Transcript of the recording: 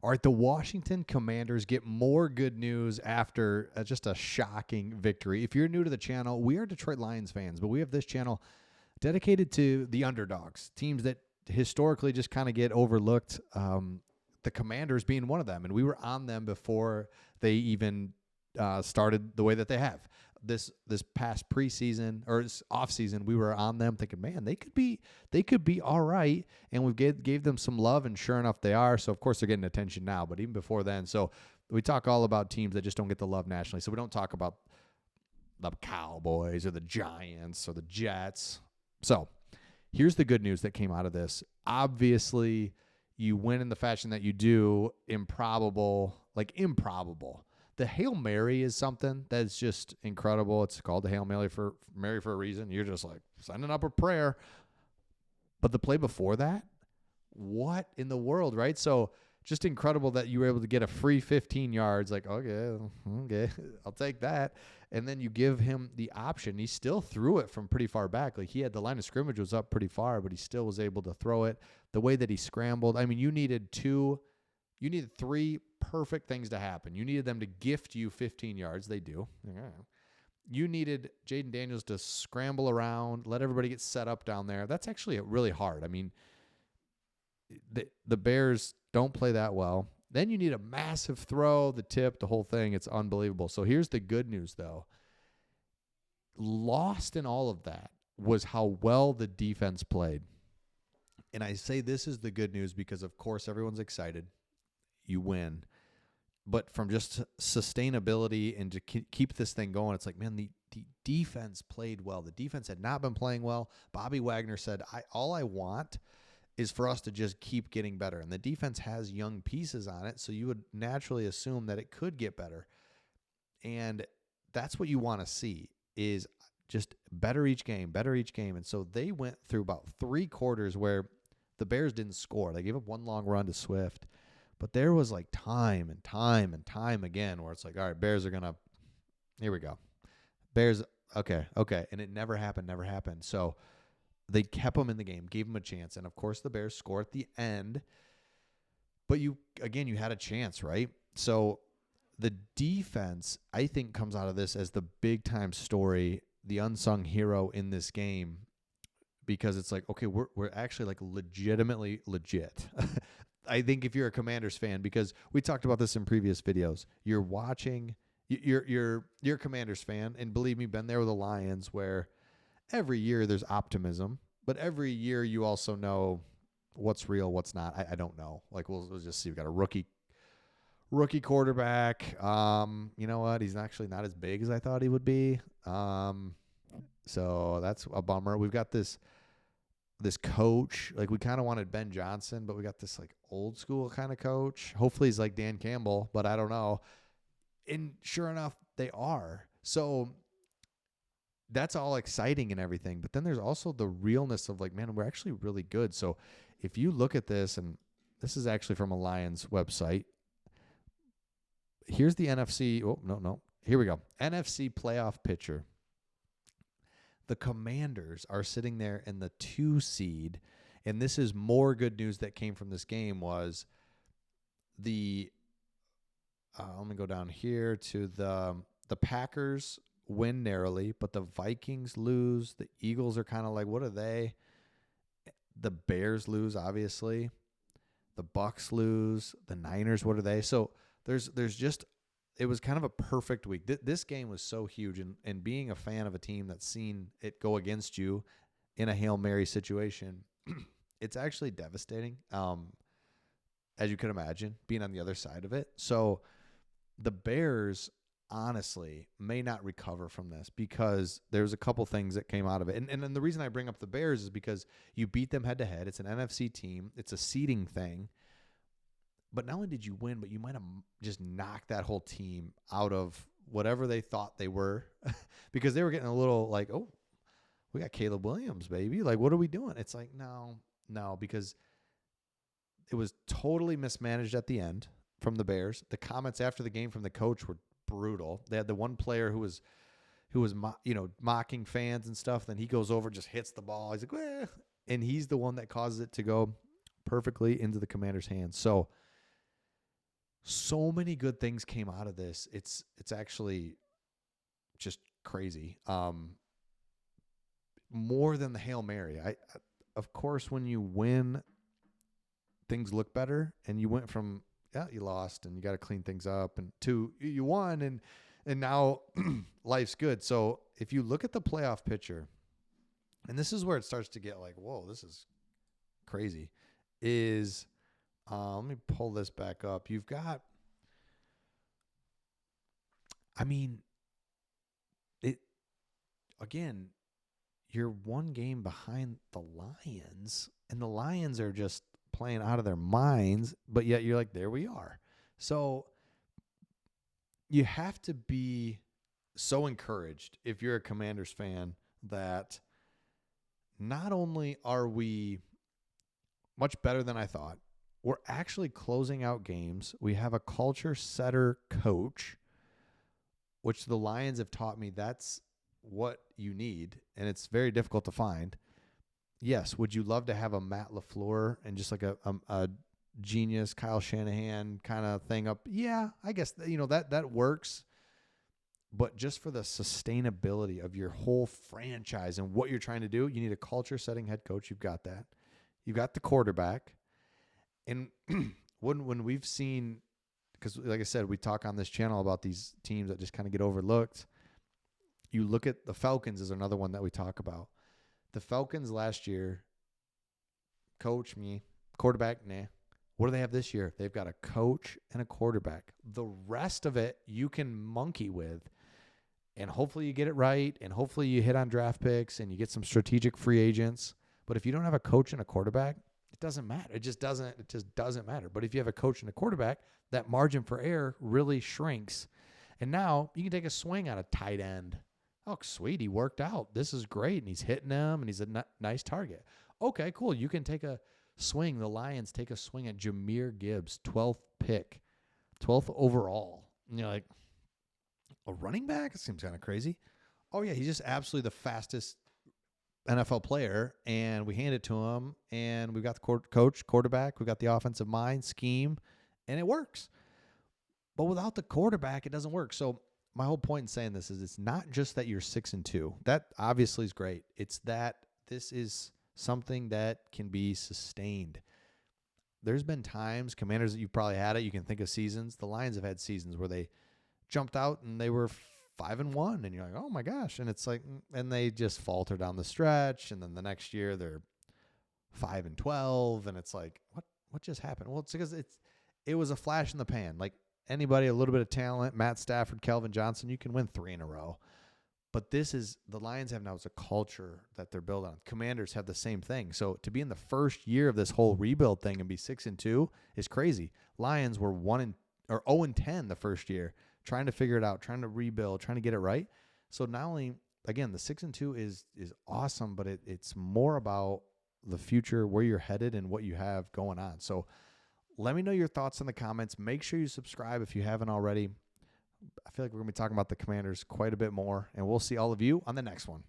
All right, the Washington Commanders get more good news after just a shocking victory. If you're new to the channel, we are Detroit Lions fans, but we have this channel dedicated to the underdogs, teams that historically just kind of get overlooked. The Commanders being one of them, and we were on them before they even started the way that they have. This past preseason or off season, we were on them thinking, man, they could be all right, and we gave them some love, and sure enough, they are. So of course they're getting attention now, but even before then, so we talk all about teams that just don't get the love nationally. So we don't talk about the Cowboys or the Giants or the Jets. So here's the good news that came out of this. Obviously, you win in the fashion that you do, improbable. The Hail Mary is something that's just incredible. It's called the Hail Mary for a reason. You're just like sending up a prayer. But the play before that, what in the world, right? So just incredible that you were able to get a free 15 yards. Like, okay, I'll take that. And then you give him the option. He still threw it from pretty far back. Like, he had the line of scrimmage was up pretty far, but he still was able to throw it. The way that he scrambled, I mean, you needed three perfect things to happen. You needed them to gift you 15 yards. They do. You needed Jaden Daniels to scramble around, let everybody get set up down there. That's actually really hard. I mean, the Bears don't play that well. Then you need a massive throw, the tip, the whole thing. It's unbelievable. So here's the good news, though. Lost in all of that was how well the defense played. And I say this is the good news because, of course, everyone's excited. You win. But from just sustainability and to keep this thing going, it's like, man, the defense played well. The defense had not been playing well. Bobby Wagner said, all I want is for us to just keep getting better. And the defense has young pieces on it, so you would naturally assume that it could get better. And that's what you want to see is just better each game. And so they went through about 3 quarters where the Bears didn't score. They gave up one long run to Swift. But there was like time and time again where it's like, all right, Bears are going to, here we go. Bears, okay. And it never happened. So they kept them in the game, gave them a chance. And, of course, the Bears score at the end. But you had a chance, right? So the defense, I think, comes out of this as the big-time story, the unsung hero in this game, because it's like, okay, we're actually like legitimately legit. I think if you're a Commanders fan, because we talked about this in previous videos, you're watching, you're a Commanders fan, and believe me, been there with the Lions where every year there's optimism, but every year you also know what's real, what's not. I don't know. Like, we'll just see. We got a rookie quarterback. You know what? He's actually not as big as I thought he would be. So that's a bummer. We've got this coach. Like, we kind of wanted Ben Johnson, but we got this like old school kind of coach. Hopefully he's like Dan Campbell, but I don't know. And sure enough, they are. So that's all exciting and everything. But then there's also the realness of like, man, we're actually really good. So if you look at this, and this is actually from a Lions website, here's the NFC. Oh, no. Here we go. NFC playoff picture. The Commanders are sitting there in the 2 seed, and this is more good news that came from this game was the let me go down here to the Packers win narrowly, but the Vikings lose. The Eagles are kind of like, what are they? The Bears lose, obviously. The Bucks lose. The Niners, what are they? So there's just, it was kind of a perfect week. This game was so huge, and being a fan of a team that's seen it go against you in a Hail Mary situation, it's actually devastating, as you can imagine, being on the other side of it. So the Bears, honestly, may not recover from this because there's a couple things that came out of it. And the reason I bring up the Bears is because you beat them head-to-head. It's an NFC team. It's a seeding thing. But not only did you win, but you might have just knocked that whole team out of whatever they thought they were because they were getting a little like, oh, we got Caleb Williams, baby. Like, what are we doing? It's like, no, because it was totally mismanaged at the end from the Bears. The comments after the game from the coach were brutal. They had the one player who was mocking fans and stuff. Then he goes over, just hits the ball. He's like, eh. And he's the one that causes it to go perfectly into the Commander's hands. So So many good things came out of this. It's actually just crazy. More than the Hail Mary. Of course, when you win, things look better, and you went from, yeah, you lost and you got to clean things up, and to you won, and now life's good. So if you look at the playoff picture, and this is where it starts to get like, whoa, this is crazy, is let me pull this back up. You've got, I mean, it again, you're one game behind the Lions, and the Lions are just playing out of their minds, but yet you're like, there we are. So you have to be so encouraged if you're a Commanders fan that not only are we much better than I thought, we're actually closing out games. We have a culture setter coach, which the Lions have taught me that's what you need, and it's very difficult to find. Yes, would you love to have a Matt LaFleur and just like a genius Kyle Shanahan kind of thing up? Yeah, I guess that works. But just for the sustainability of your whole franchise and what you're trying to do, you need a culture-setting head coach. You've got that. You've got the quarterback. And when we've seen, because like I said, we talk on this channel about these teams that just kind of get overlooked. You look at the Falcons is another one that we talk about. The Falcons last year, coach me, quarterback, nah. What do they have this year? They've got a coach and a quarterback. The rest of it you can monkey with, and hopefully you get it right, and hopefully you hit on draft picks and you get some strategic free agents. But if you don't have a coach and a quarterback, it doesn't matter. It just doesn't matter. But if you have a coach and a quarterback, that margin for error really shrinks. And now you can take a swing on a tight end. Oh, sweet, he worked out. This is great, and he's hitting them, and he's a nice target. Okay, cool. You can take a swing. The Lions take a swing at Jahmyr Gibbs, 12th pick, 12th overall. And you're like, a running back? It seems kind of crazy. Oh, yeah, he's just absolutely the fastest NFL player, and we hand it to him, and we've got the coach, quarterback, we've got the offensive mind, scheme, and it works. But without the quarterback, it doesn't work. So my whole point in saying this is it's not just that you're 6-2. That obviously is great. It's that this is something that can be sustained. There's been times, Commanders, that you've probably had it. You can think of seasons. The Lions have had seasons where they jumped out and they were 5-1, and you're like, oh my gosh. And it's like, and they just falter down the stretch. And then the next year they're 5-12. And it's like, what just happened? Well, it's because it was a flash in the pan. Like anybody, a little bit of talent, Matt Stafford, Kelvin Johnson, you can win 3 in a row. But this is, the Lions have now is a culture that they're built on. Commanders have the same thing. So to be in the first year of this whole rebuild thing and be 6-2 is crazy. Lions were 0-10 the first year, trying to figure it out, trying to rebuild, trying to get it right. So not only, again, the 6-2 is awesome, but it's more about the future, where you're headed, and what you have going on. So let me know your thoughts in the comments. Make sure you subscribe if you haven't already. I feel like we're going to be talking about the Commanders quite a bit more, and we'll see all of you on the next one.